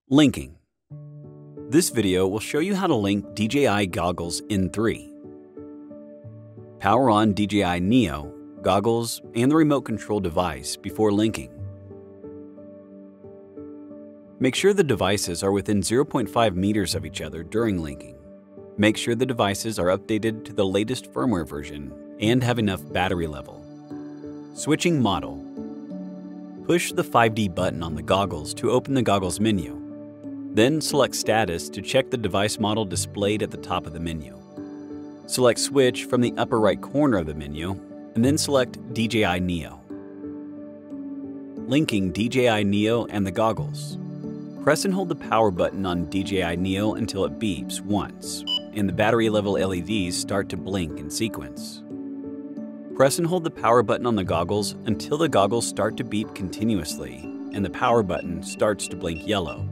Linking. This video will show you how to link DJI Goggles N3. Power on DJI Neo, goggles, and the remote control device before linking. Make sure the devices are within 0.5 meters of each other during linking. Make sure the devices are updated to the latest firmware version and have enough battery level. Switching model. Push the 5D button on the goggles to open the goggles menu. Then select Status to check the device model displayed at the top of the menu. Select Switch from the upper right corner of the menu, and then select DJI Neo. Linking DJI Neo and the goggles. Press and hold the power button on DJI Neo until it beeps once, and the battery level LEDs start to blink in sequence. Press and hold the power button on the goggles until the goggles start to beep continuously, and the power button starts to blink yellow.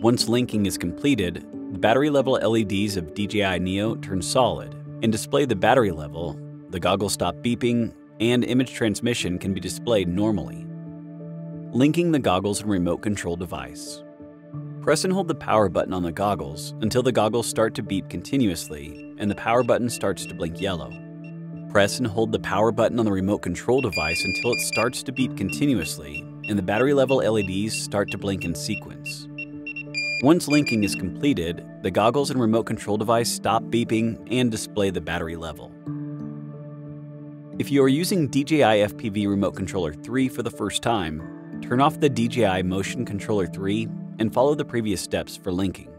Once linking is completed, the battery level LEDs of DJI Neo turn solid and display the battery level, the goggles stop beeping, and image transmission can be displayed normally. Linking the goggles and remote control device. Press and hold the power button on the goggles until the goggles start to beep continuously and the power button starts to blink yellow. Press and hold the power button on the remote control device until it starts to beep continuously and the battery level LEDs start to blink in sequence. Once linking is completed, the goggles and remote control device stop beeping and display the battery level. If you are using DJI FPV Remote Controller 3 for the first time, turn off the DJI Motion Controller 3 and follow the previous steps for linking.